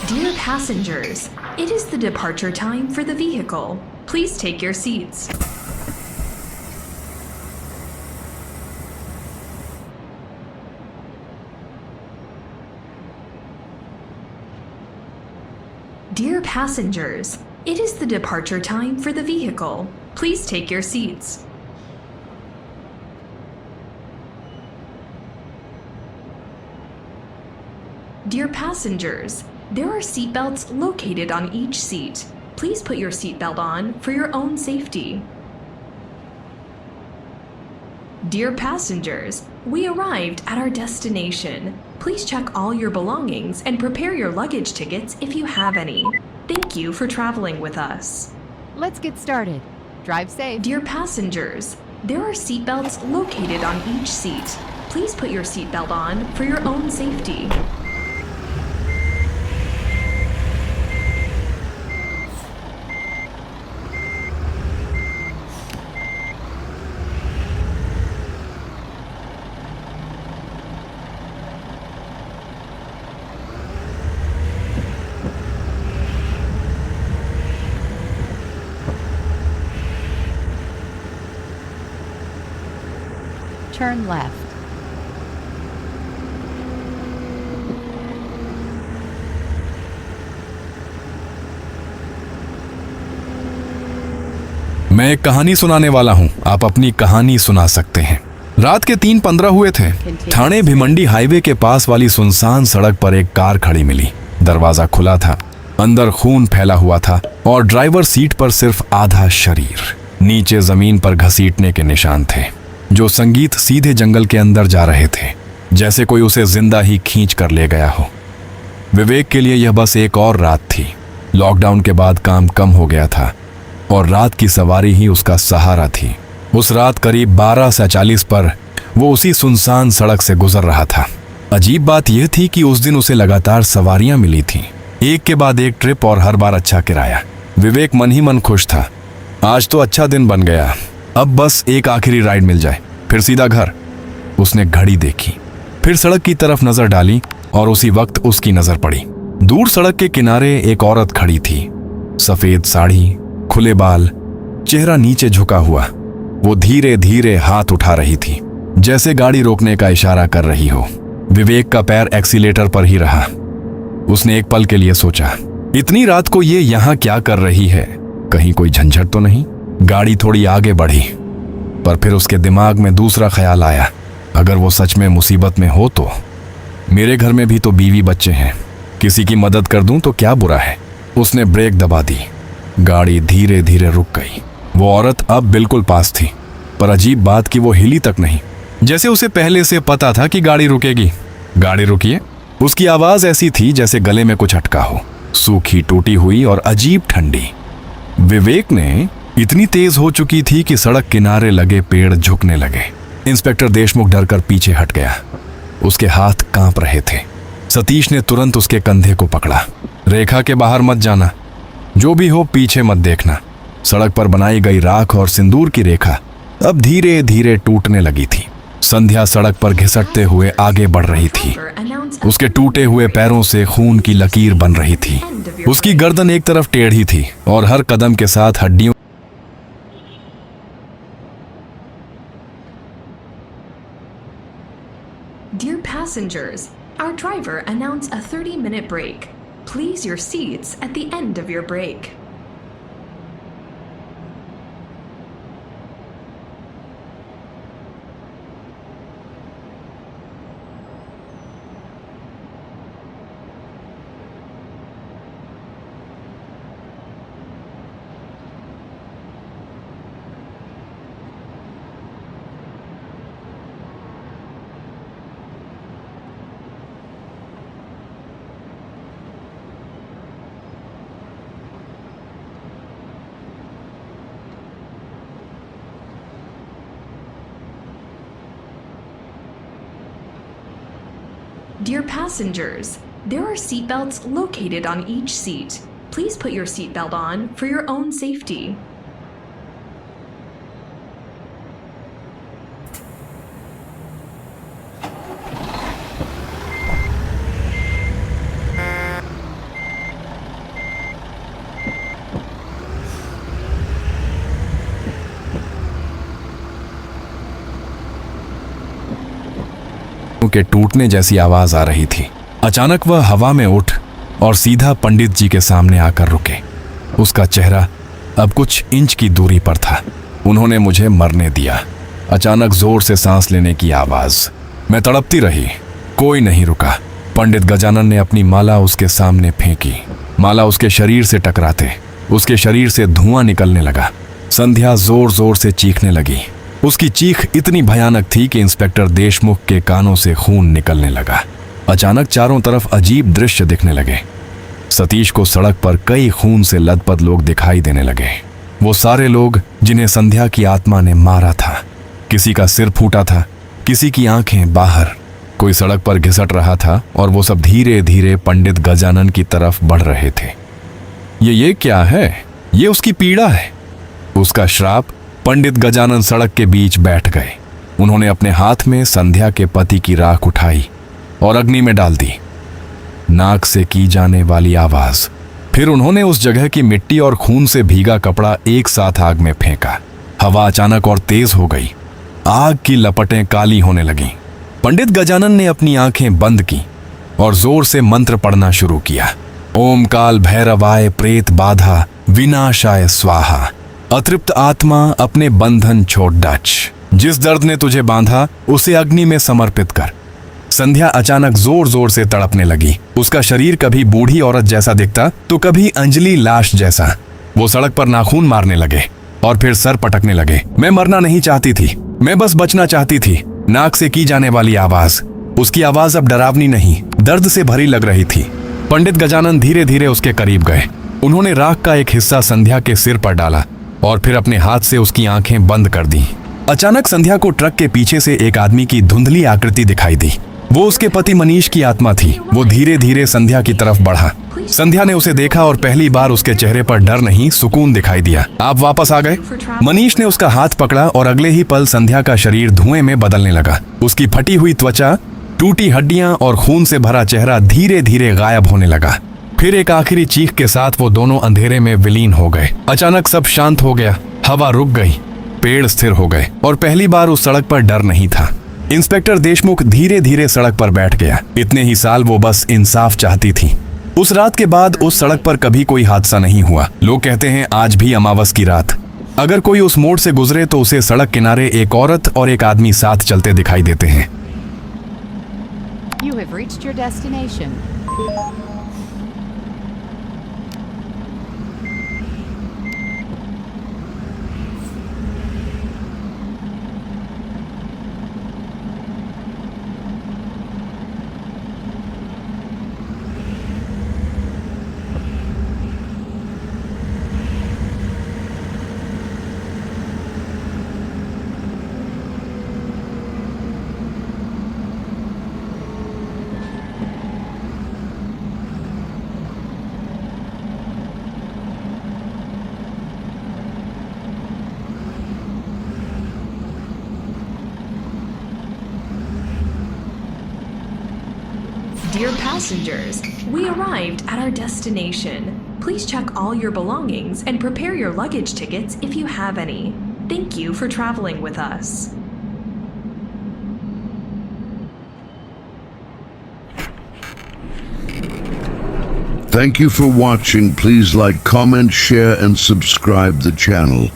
Dear passengers, it is the departure time for the vehicle. Please take your seats. Dear passengers, it is the departure time for the vehicle. Please take your seats. Dear passengers, there are seatbelts located on each seat. Please put your seatbelt on for your own safety. Dear passengers, we arrived at our destination. Please check all your belongings and prepare your luggage tickets if you have any. Thank you for traveling with us. Let's get started. Drive safe. Dear passengers, there are seatbelts located on each seat. Please put your seatbelt on for your own safety. Turn left. मैं एक कहानी सुनाने वाला हूं। आप अपनी कहानी सुना सकते हैं। रात के 3:15 हुए थे। ठाणे भिमंडी हाईवे के पास वाली सुनसान सड़क पर एक कार खड़ी मिली। दरवाजा खुला था, अंदर खून फैला हुआ था और ड्राइवर सीट पर सिर्फ आधा शरीर। नीचे जमीन पर घसीटने के निशान थे। जो संगीत सीधे जंगल के अंदर जा रहे थे, जैसे कोई उसे जिंदा ही खींच कर ले गया हो। विवेक के लिए यह बस एक और रात थी। लॉकडाउन के बाद काम कम हो गया था और रात की सवारी ही उसका सहारा थी। उस रात करीब 12:40 पर वो उसी सुनसान सड़क से गुजर रहा था। अजीब बात यह थी कि उस दिन उसे लगातार सवारियां मिली थीं, एक के बाद एक ट्रिप और हर बार अच्छा किराया। विवेक मन ही मन खुश था। आज तो अच्छा दिन बन गया, अब बस एक आखिरी राइड मिल जाए, फिर सीधा घर। उसने घड़ी देखी, फिर सड़क की तरफ नजर डाली और उसी वक्त उसकी नजर पड़ी। दूर सड़क के किनारे एक औरत खड़ी थी। सफेद साड़ी, खुले बाल, चेहरा नीचे झुका हुआ। वो धीरे धीरे हाथ उठा रही थी, जैसे गाड़ी रोकने का इशारा कर रही हो। विवेक का पैर एक्सीलेटर पर ही रहा। उसने एक पल के लिए सोचा, इतनी रात को ये यहाँ क्या कर रही है? कहीं कोई झंझट तो नहीं? गाड़ी थोड़ी आगे बढ़ी, पर फिर उसके दिमाग में दूसरा ख्याल आया, अगर वो सच में मुसीबत में हो तो? मेरे घर में भी तो बीवी बच्चे हैं, किसी की मदद कर दूं तो क्या बुरा है? उसने ब्रेक दबा दी। गाड़ी धीरे धीरे रुक गई। वो औरत अब बिल्कुल पास थी, पर अजीब बात कि वो हिली तक नहीं, जैसे उसे पहले से पता था कि गाड़ी रुकेगी। गाड़ी रुकिए। उसकी आवाज ऐसी थी जैसे गले में कुछ अटका हो, सूखी, टूटी हुई और अजीब ठंडी। विवेक ने इतनी तेज हो चुकी थी कि सड़क किनारे लगे पेड़ झुकने लगे। इंस्पेक्टर देशमुख डरकर पीछे हट गया। उसके हाथ कांप रहे थे। सतीश ने तुरंत उसके कंधे को पकड़ा। रेखा के बाहर मत जाना, जो भी हो पीछे मत देखना। सड़क पर बनाई गई राख और सिंदूर की रेखा अब धीरे धीरे टूटने लगी थी। संध्या सड़क पर घिसटते हुए आगे बढ़ रही थी। उसके टूटे हुए पैरों से खून की लकीर बन रही थी। उसकी गर्दन एक तरफ टेढ़ी थी और हर कदम के साथ हड्डियों। Dear passengers, our driver announced a 30-minute break. Please your seats at the end of your break. Dear passengers, there are seatbelts located on each seat. Please put your seatbelt on for your own safety. वृक्षों के टूटने जैसी आवाज आ रही थी। अचानक वह हवा में उठ और सीधा पंडित जी के सामने आकर रुके। उसका चेहरा अब कुछ इंच की दूरी पर था। उन्होंने मुझे मरने दिया। अचानक जोर से सांस लेने की आवाज। मैं तड़पती रही। कोई नहीं रुका। पंडित गजानन ने अपनी माला उसके सामने फेंकी। माला उसके शरीर से टकराते उसके शरीर से धुआं निकलने लगा। संध्या जोर जोर से चीखने लगी। उसकी चीख इतनी भयानक थी कि इंस्पेक्टर देशमुख के कानों से खून निकलने लगा। अचानक चारों तरफ अजीब दृश्य दिखने लगे। सतीश को सड़क पर कई खून से लथपथ लोग दिखाई देने लगे। वो सारे लोग जिन्हें संध्या की आत्मा ने मारा था। किसी का सिर फूटा था, किसी की आंखें बाहर। कोई सड़क पर घिसट रहा था और वो सब धीरे धीरे पंडित गजानन की तरफ बढ़ रहे थे। ये क्या है? ये उसकी पीड़ा है, उसका श्राप। पंडित गजानन सड़क के बीच बैठ गए। उन्होंने अपने हाथ में संध्या के पति की राख उठाई और अग्नि में डाल दी। नाक से की जाने वाली आवाज। फिर उन्होंने उस जगह की मिट्टी और खून से भीगा कपड़ा एक साथ आग में फेंका। हवा अचानक और तेज हो गई। आग की लपटें काली होने लगीं। पंडित गजानन ने अपनी आंखें बंद की और जोर से मंत्र पढ़ना शुरू किया। ओम काल भैरवाय प्रेत बाधा विनाशाय स्वाहा। अतृप्त आत्मा अपने बंधन छोड़ डाच। जिस दर्द ने तुझे बांधा उसे अग्नि में समर्पित कर। संध्या अचानक जोर जोर से तड़पने लगी। उसका शरीर कभी बूढ़ी औरत जैसा दिखता तो कभी अंजलि लाश जैसा। वो सड़क पर नाखून मारने लगे और फिर सर पटकने लगे। मैं मरना नहीं चाहती थी, मैं बस बचना चाहती थी। नाक से की जाने वाली आवाज। उसकी आवाज अब डरावनी नहीं, दर्द से भरी लग रही थी। पंडित गजानन धीरे धीरे उसके करीब गए। उन्होंने राख का एक हिस्सा संध्या के सिर पर डाला और फिर अपने हाथ से उसकी आंखें बंद कर दी। अचानक संध्या को ट्रक के पीछे से एक आदमी की धुंधली आकृति दिखाई दी। वो उसके पति मनीष की आत्मा थी। वो धीरे धीरे संध्या की तरफ बढ़ा। संध्या ने उसे देखा और पहली बार उसके चेहरे पर डर नहीं, सुकून दिखाई दिया। आप वापस आ गए? मनीष ने उसका हाथ पकड़ा और अगले ही पल संध्या का शरीर धुएं में बदलने लगा। उसकी फटी हुई त्वचा, टूटी हड्डियां और खून से भरा चेहरा धीरे धीरे गायब होने लगा। फिर एक आखिरी चीख के साथ वो दोनों अंधेरे में विलीन हो गए। अचानक सब शांत हो गया। हवा रुक गई, पेड़ स्थिर हो गए और पहली बार उस सड़क पर डर नहीं था। इंस्पेक्टर देशमुख धीरे धीरे सड़क पर बैठ गया। इतने ही साल वो बस इंसाफ चाहती थी। उस रात के बाद उस सड़क पर कभी कोई हादसा नहीं हुआ। लोग कहते हैं आज भी अमावस की रात अगर कोई उस मोड़ से गुजरे तो उसे सड़क किनारे एक औरत और एक आदमी साथ चलते दिखाई देते हैं। You have reached your destination. Dear passengers, we arrived at our destination. Please check all your belongings and prepare your luggage tickets if you have any. Thank you for traveling with us. Thank you for watching. Please like, comment, share, and subscribe the channel.